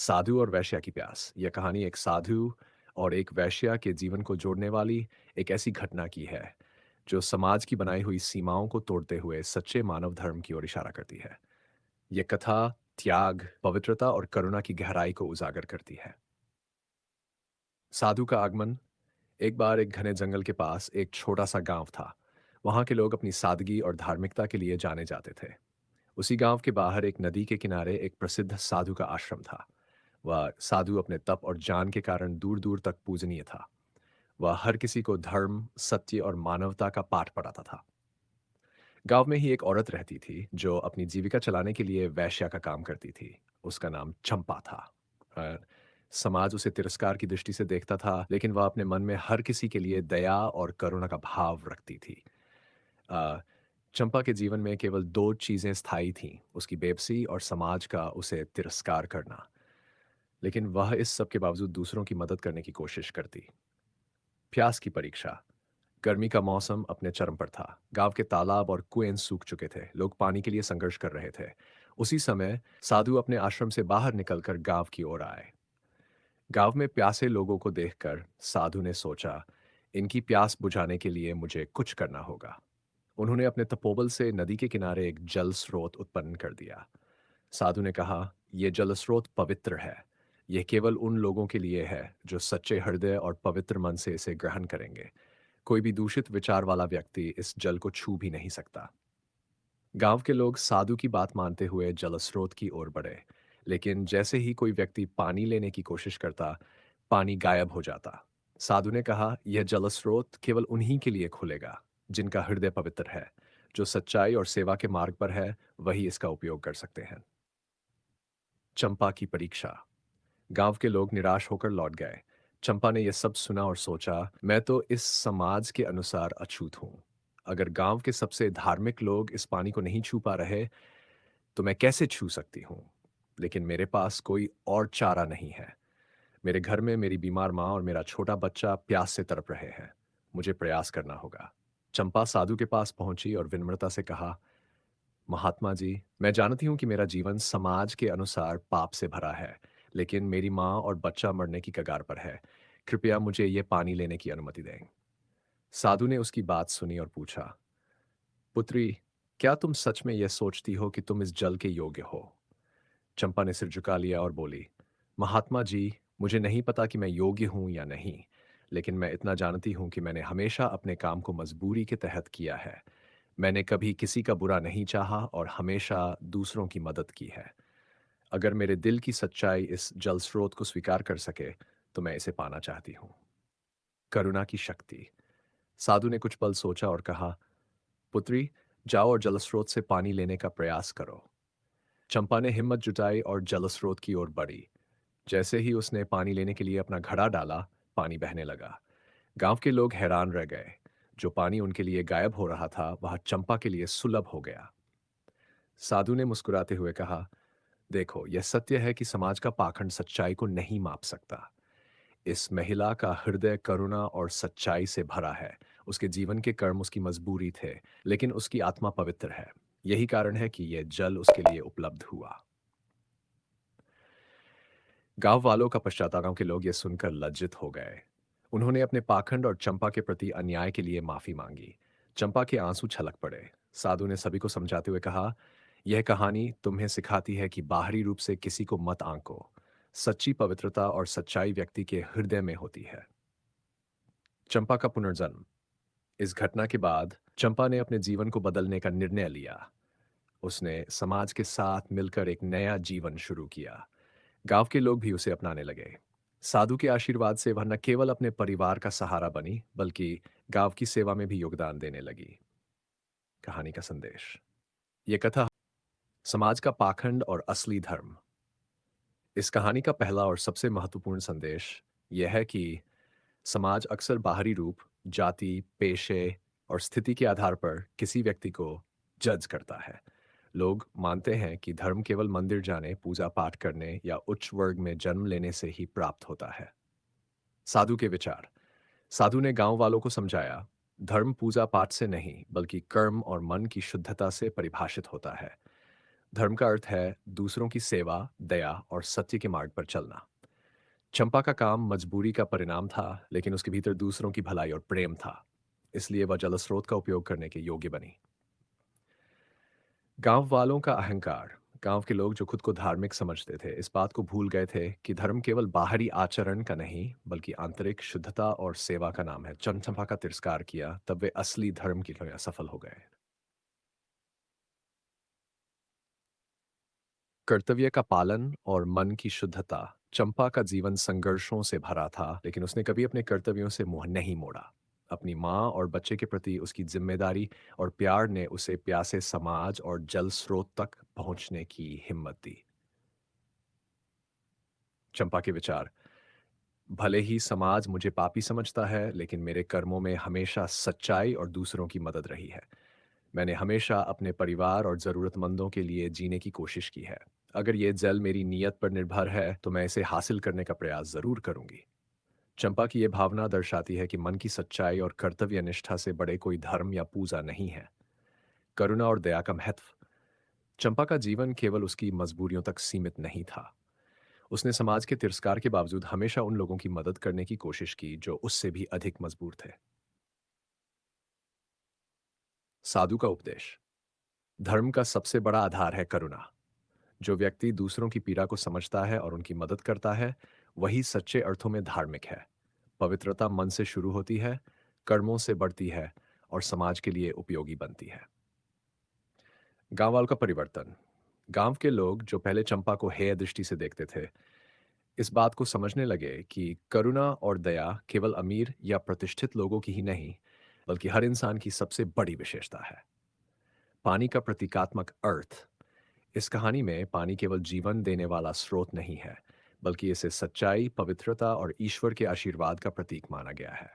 साधु और वैश्या की प्यास। यह कहानी एक साधु और एक वैश्या के जीवन को जोड़ने वाली एक ऐसी घटना की है जो समाज की बनाई हुई सीमाओं को तोड़ते हुए सच्चे मानव धर्म की ओर इशारा करती है। यह कथा त्याग, पवित्रता और करुणा की गहराई को उजागर करती है। साधु का आगमन। एक बार एक घने जंगल के पास एक छोटा सा गांव था। वहां के लोग अपनी सादगी और धार्मिकता के लिए जाने जाते थे। उसी गांव के बाहर एक नदी के किनारे एक प्रसिद्ध साधु का आश्रम था। वह साधु अपने तप और ज्ञान के कारण दूर दूर तक पूजनीय था। वह हर किसी को धर्म, सत्य और मानवता का पाठ पढ़ाता था। गांव में ही एक औरत रहती थी जो अपनी जीविका चलाने के लिए वैश्या का काम करती थी। उसका नाम चंपा था। अ, समाज उसे तिरस्कार की दृष्टि से देखता था, लेकिन वह अपने मन में हर किसी के लिए दया और करुणा का भाव रखती थी। अ, चंपा के जीवन में केवल दो चीजें स्थायी थीं, उसकी बेबसी और समाज का उसे तिरस्कार करना। लेकिन वह इस सब के बावजूद दूसरों की मदद करने की कोशिश करती। प्यास की परीक्षा। गर्मी का मौसम अपने चरम पर था। गांव के तालाब और कुएं सूख चुके थे। लोग पानी के लिए संघर्ष कर रहे थे। उसी समय साधु अपने आश्रम से बाहर निकलकर गांव की ओर आए। गांव में प्यासे लोगों को देखकर साधु ने सोचा, इनकी प्यास बुझाने के लिए मुझे कुछ करना होगा। उन्होंने अपने तपोबल से नदी के किनारे एक जल स्रोत उत्पन्न कर दिया। साधु ने कहा, यह जल स्रोत पवित्र है। यह केवल उन लोगों के लिए है जो सच्चे हृदय और पवित्र मन से इसे ग्रहण करेंगे। कोई भी दूषित विचार वाला व्यक्ति इस जल को छू भी नहीं सकता। गांव के लोग साधु की बात मानते हुए जल स्रोत की ओर बढ़े। लेकिन जैसे ही कोई व्यक्ति पानी लेने की कोशिश करता, पानी गायब हो जाता। साधु ने कहा, यह जल स्रोत केवल उन्हीं के लिए खुलेगा जिनका हृदय पवित्र है। जो सच्चाई और सेवा के मार्ग पर है, वही इसका उपयोग कर सकते हैं। चंपा की परीक्षा। गांव के लोग निराश होकर लौट गए। चंपा ने यह सब सुना और सोचा, मैं तो इस समाज के अनुसार अछूत हूं। अगर गांव के सबसे धार्मिक लोग इस पानी को नहीं छू पा रहे, तो मैं कैसे छू सकती हूँ। लेकिन मेरे पास कोई और चारा नहीं है। मेरे घर में मेरी बीमार माँ और मेरा छोटा बच्चा प्यास से तड़प रहे हैं। मुझे प्रयास करना होगा। चंपा साधु के पास पहुंची और विनम्रता से कहा, महात्मा जी, मैं जानती हूँ कि मेरा जीवन समाज के अनुसार पाप से भरा है, लेकिन मेरी माँ और बच्चा मरने की कगार पर है। कृपया मुझे ये पानी लेने की अनुमति दें। साधु ने उसकी बात सुनी और पूछा, पुत्री, क्या तुम सच में यह सोचती हो कि तुम इस जल के योग्य हो? चंपा ने सिर झुका लिया और बोली, महात्मा जी, मुझे नहीं पता कि मैं योग्य हूं या नहीं, लेकिन मैं इतना जानती हूं कि मैंने हमेशा अपने काम को मजबूरी के तहत किया है। मैंने कभी किसी का बुरा नहीं चाहा और हमेशा दूसरों की मदद की है। अगर मेरे दिल की सच्चाई इस जल स्रोत को स्वीकार कर सके, तो मैं इसे पाना चाहती हूँ। करुणा की शक्ति। साधु ने कुछ पल सोचा और कहा, पुत्री, जाओ और जल स्रोत से पानी लेने का प्रयास करो। चंपा ने हिम्मत जुटाई और जल स्रोत की ओर बढ़ी। जैसे ही उसने पानी लेने के लिए अपना घड़ा डाला, पानी बहने लगा। गांव के लोग हैरान रह गए। जो पानी उनके लिए गायब हो रहा था, वह चंपा के लिए सुलभ हो गया। साधु ने मुस्कुराते हुए कहा, देखो, यह सत्य है कि समाज का पाखंड सच्चाई को नहीं माप सकता। इस महिला का हृदय करुणा और सच्चाई से भरा है। उसके जीवन के कर्म उसकी मजबूरी थे, लेकिन उसकी आत्मा पवित्र है। यही कारण है कि यह जल उसके लिए उपलब्ध हुआ। गांव वालों का पश्चाताप। गांव के लोग यह सुनकर लज्जित हो गए। उन्होंने अपने पाखंड और चंपा के प्रति अन्याय के लिए माफी मांगी। चंपा के आंसू छलक पड़े। साधु ने सभी को समझाते हुए कहा, यह कहानी तुम्हें सिखाती है कि बाहरी रूप से किसी को मत आंको। सच्ची पवित्रता और सच्चाई व्यक्ति के हृदय में होती है। चंपा का पुनर्जन्म। इस घटना के बाद चंपा ने अपने जीवन को बदलने का निर्णय लिया। उसने समाज के साथ मिलकर एक नया जीवन शुरू किया। गांव के लोग भी उसे अपनाने लगे। साधु के आशीर्वाद से वह न केवल अपने परिवार का सहारा बनी, बल्कि गांव की सेवा में भी योगदान देने लगी। कहानी का संदेश। यह कथा समाज का पाखंड और असली धर्म। इस कहानी का पहला और सबसे महत्वपूर्ण संदेश यह है कि समाज अक्सर बाहरी रूप, जाति, पेशे और स्थिति के आधार पर किसी व्यक्ति को जज करता है। लोग मानते हैं कि धर्म केवल मंदिर जाने, पूजा पाठ करने या उच्च वर्ग में जन्म लेने से ही प्राप्त होता है। साधु के विचार। साधु ने गांव वालों को समझाया, धर्म पूजा पाठ से नहीं, बल्कि कर्म और मन की शुद्धता से परिभाषित होता है। धर्म का अर्थ है दूसरों की सेवा, दया और सत्य के मार्ग पर चलना। चंपा का काम मजबूरी का परिणाम था, लेकिन उसके भीतर दूसरों की भलाई और प्रेम था। इसलिए वह जलस्रोत का उपयोग करने के योग्य बनी। गांव वालों का अहंकार। गांव के लोग जो खुद को धार्मिक समझते थे, इस बात को भूल गए थे कि धर्म केवल बाहरी आचरण का नहीं, बल्कि आंतरिक शुद्धता और सेवा का नाम है। जब चंपा का तिरस्कार किया, तब वे असली धर्म की लिए असफल हो गए। कर्तव्य का पालन और मन की शुद्धता। चंपा का जीवन संघर्षों से भरा था, लेकिन उसने कभी अपने कर्तव्यों से मुंह नहीं मोड़ा। अपनी माँ और बच्चे के प्रति उसकी जिम्मेदारी और प्यार ने उसे प्यासे समाज और जल स्रोत तक पहुंचने की हिम्मत दी। चंपा के विचार। भले ही समाज मुझे पापी समझता है, लेकिन मेरे कर्मों में हमेशा सच्चाई और दूसरों की मदद रही है। मैंने हमेशा अपने परिवार और ज़रूरतमंदों के लिए जीने की कोशिश की है। अगर ये जल मेरी नीयत पर निर्भर है, तो मैं इसे हासिल करने का प्रयास ज़रूर करूंगी। चंपा की ये भावना दर्शाती है कि मन की सच्चाई और कर्तव्य निष्ठा से बड़े कोई धर्म या पूजा नहीं है। करुणा और दया का महत्व। चंपा का जीवन केवल उसकी मजबूरियों तक सीमित नहीं था। उसने समाज के तिरस्कार के बावजूद हमेशा उन लोगों की मदद करने की कोशिश की जो उससे भी अधिक मजबूर थे। साधु का उपदेश। धर्म का सबसे बड़ा आधार है करुणा। जो व्यक्ति दूसरों की पीड़ा को समझता है और उनकी मदद करता है, वही सच्चे अर्थों में धार्मिक है। पवित्रता मन से शुरू होती है, कर्मों से बढ़ती है और समाज के लिए उपयोगी बनती है। गांव वालों का परिवर्तन। गांव के लोग जो पहले चंपा को हेय दृष्टि से देखते थे, इस बात को समझने लगे कि करुणा और दया केवल अमीर या प्रतिष्ठित लोगों की ही नहीं, बल्कि हर इंसान की सबसे बड़ी विशेषता है। पानी का प्रतीकात्मक अर्थ। इस कहानी में पानी केवल जीवन देने वाला स्रोत नहीं है, बल्कि इसे सच्चाई, पवित्रता और ईश्वर के आशीर्वाद का प्रतीक माना गया है।